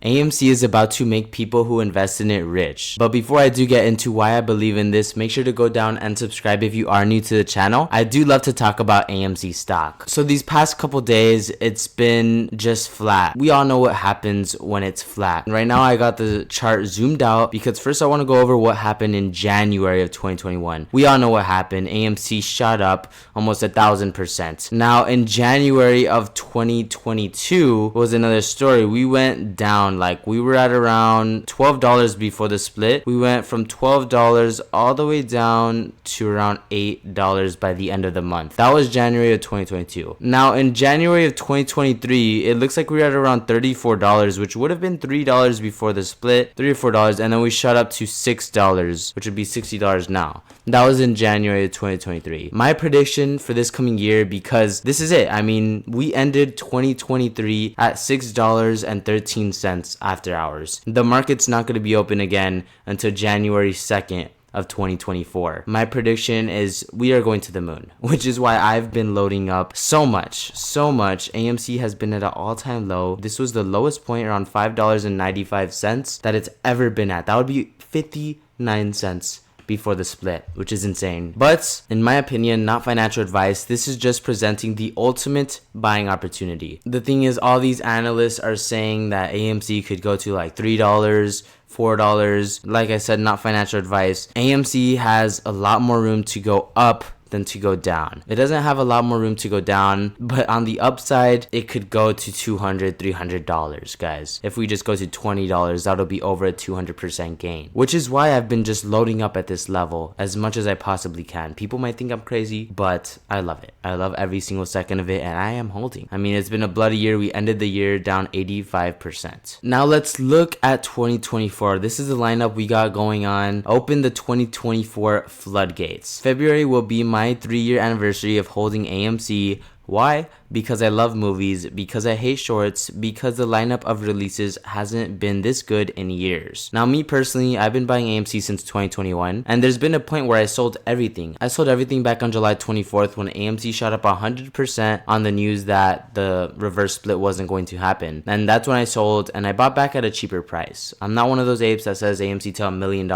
AMC is about to make people who invest in it rich. But before I do get into why I believe in this, make sure to go down and subscribe if you are new to the channel. I do love to talk about AMC stock. So these past couple days, it's been just flat. We all know what happens when it's flat. Right now, I got the chart zoomed out because first I want to go over what happened in January of 2021. We all know what happened. AMC shot up almost 1,000%. Now in January of 2022 was another story. We went down. Like we were at around $12 before the split. We went from $12 all the way down to around $8 by the end of the month. That was January of 2022. Now in January of 2023, it looks like we were at around $34, which would have been $3 before the split, $3 or $4, and then we shot up to $6, which would be $60 now. That was in January of 2023. My prediction for this coming year, because this is it. I mean, we ended 2023 at $6.13 after hours. The market's not going to be open again until January 2nd of 2024. My prediction is we are going to the moon, which is why I've been loading up so much. AMC has been at an all-time low. This was the lowest point, around $5.95 that it's ever been at. That would be 59 cents before the split, which is insane. But in my opinion, not financial advice, this is just presenting the ultimate buying opportunity. The thing is, all these analysts are saying that AMC could go to like $3, $4. Like I said, not financial advice. AMC has a lot more room to go up than to go down. It doesn't have a lot more room to go down, but on the upside, it could go to $200, $300, guys. If we just go to $20, that'll be over a 200% gain, which is why I've been just loading up at this level as much as I possibly can. People might think I'm crazy, but I love it. I love every single second of it, and I am holding. I mean, it's been a bloody year. We ended the year down 85%. Now let's look at 2024. This is the lineup we got going on. Open the 2024 floodgates. February will be my 3-year anniversary of holding AMC. Why? Because I love movies, because I hate shorts, because the lineup of releases hasn't been this good in years. Now me personally, I've been buying AMC since 2021, and there's been a point where I sold everything. I sold everything back on July 24th when AMC shot up 100% on the news that the reverse split wasn't going to happen. And that's when I sold, and I bought back at a cheaper price. I'm not one of those apes that says AMC to $1 million.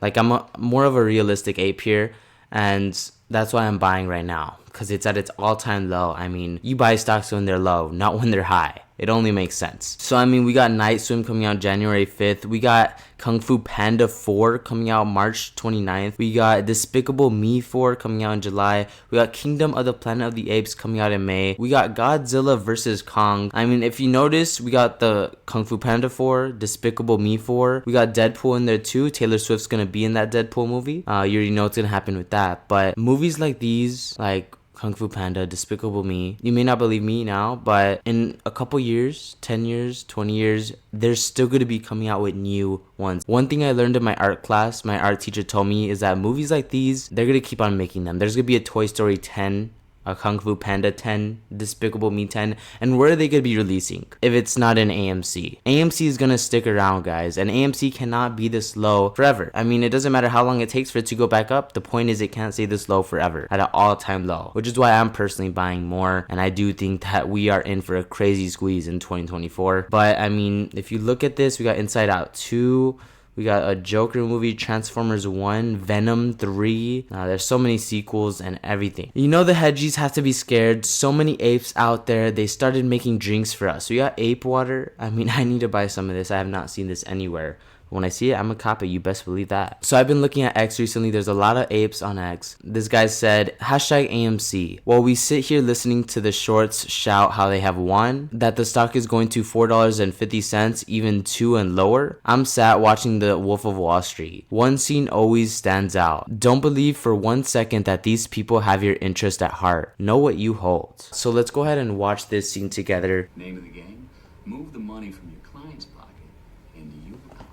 Like I'm more of a realistic ape here, and that's why I'm buying right now, because it's at its all-time low. I mean, you buy stocks when they're low, not when they're high. It only makes sense. So, I mean, we got Night Swim coming out January 5th. We got Kung Fu Panda 4 coming out March 29th. We got Despicable Me 4 coming out in July. We got Kingdom of the Planet of the Apes coming out in May. We got Godzilla vs. Kong. I mean, if you notice, we got the Kung Fu Panda 4, Despicable Me 4. We got Deadpool in there too. Taylor Swift's gonna be in that Deadpool movie. You already know what's gonna happen with that. But movies like these, like Kung Fu Panda, Despicable Me. You may not believe me now, but in a couple years, 10 years, 20 years, they're still going to be coming out with new ones. One thing I learned in my art class, my art teacher told me, is that movies like these, they're going to keep on making them. There's going to be a Toy Story 10, a Kung Fu Panda 10, Despicable Me 10, and where are they going to be releasing if it's not in AMC? AMC is going to stick around, guys, and AMC cannot be this low forever. I mean, it doesn't matter how long it takes for it to go back up. The point is it can't stay this low forever at an all-time low, which is why I'm personally buying more, and I do think that we are in for a crazy squeeze in 2024. But, I mean, if you look at this, we got Inside Out 2, we got a Joker movie, Transformers 1, Venom 3. There's so many sequels and everything. You know the hedgies have to be scared. So many apes out there. They started making drinks for us. We got ape water. I mean, I need to buy some of this. I have not seen this anywhere. When I see it, I'm gonna cop it. You best believe that. So I've been looking at X recently. There's a lot of apes on X. This guy said, #AMC. While we sit here listening to the shorts shout how they have won, that the stock is going to $4.50, even 2 and lower, I'm sat watching the Wolf of Wall Street. One scene always stands out. Don't believe for 1 second that these people have your interest at heart. Know what you hold. So let's go ahead and watch this scene together. Name of the game, move the money from your client's pocket into your pocket.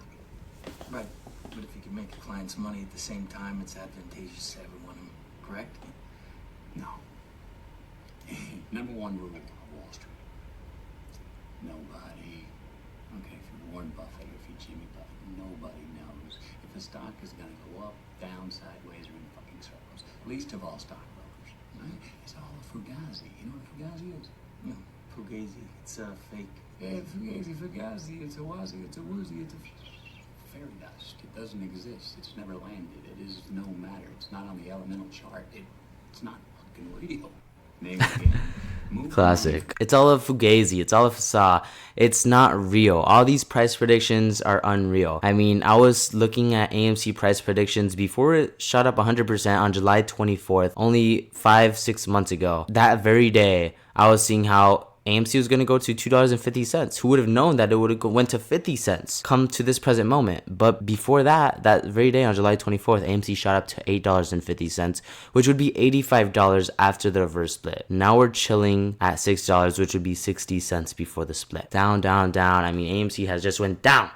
Right, but if you can make the client's money at the same time, it's advantageous to everyone, correct? No. Number one rule of Wall Street. Nobody, okay, if you're Warren Buffett or if you're Jimmy Buffett, nobody knows if a stock is going to go up, down, sideways, or in fucking circles. Least of all stockbrokers, right? It's all a fugazi. You know what a fugazi is? No, fugazi. It's a fake It's fugazi, fugazi, it's a wazi, it's a woozy, it's a fairy dust. It doesn't exist. It's never landed. It is no matter. It's not on the elemental chart. It's not fucking real. Name it again. Classic. It's all a fugazi. It's all a facade. It's not real. All these price predictions are unreal. I mean, I was looking at AMC price predictions before it shot up 100% on July 24th, only 5-6 months ago. That very day, I was seeing how AMC was going to go to $2.50. Who would have known that it would have went to 50 cents come to this present moment? But before that, that very day on July 24th, AMC shot up to $8.50, which would be $85 after the reverse split. Now we're chilling at $6, which would be 60 cents before the split. Down, down, down. I mean, AMC has just went down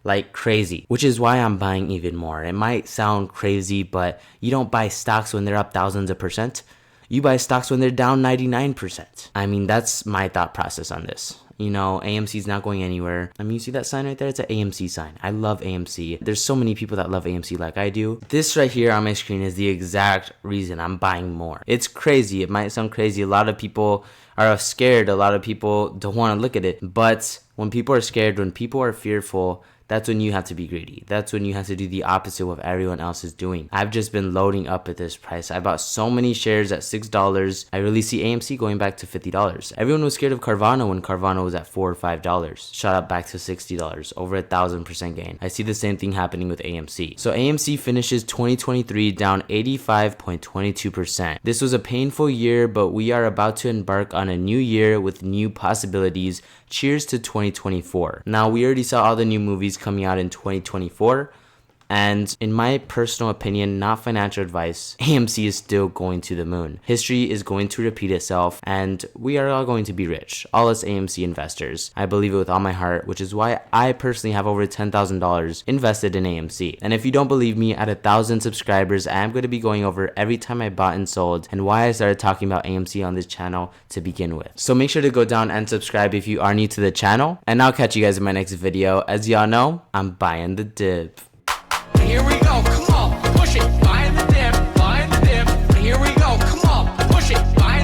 like crazy, which is why I'm buying even more. It might sound crazy, but you don't buy stocks when they're up thousands of percent. You buy stocks when they're down 99%. I mean, that's my thought process on this. You know, AMC's not going anywhere. I mean, you see that sign right there? It's an AMC sign. I love AMC. There's so many people that love AMC like I do. This right here on my screen is the exact reason I'm buying more. It's crazy. It might sound crazy. A lot of people are scared. A lot of people don't want to look at it. But when people are scared, when people are fearful, that's when you have to be greedy. That's when you have to do the opposite of what everyone else is doing. I've just been loading up at this price. I bought so many shares at $6. I really see AMC going back to $50. Everyone was scared of Carvana when Carvana was at $4 or $5. Shot up back to $60, over 1,000% gain. I see the same thing happening with AMC. So AMC finishes 2023 down 85.22%. This was a painful year, but we are about to embark on a new year with new possibilities. Cheers to 2024. Now, we already saw all the new movies coming out in 2024. And in my personal opinion, not financial advice, AMC is still going to the moon. History is going to repeat itself, and we are all going to be rich. All us AMC investors. I believe it with all my heart, which is why I personally have over $10,000 invested in AMC. And if you don't believe me, at 1,000 subscribers, I am going to be going over every time I bought and sold and why I started talking about AMC on this channel to begin with. So make sure to go down and subscribe if you are new to the channel. And I'll catch you guys in my next video. As y'all know, I'm buying the dip. Here we go, come on, push it, buying the dip, here we go, come on, push it, buying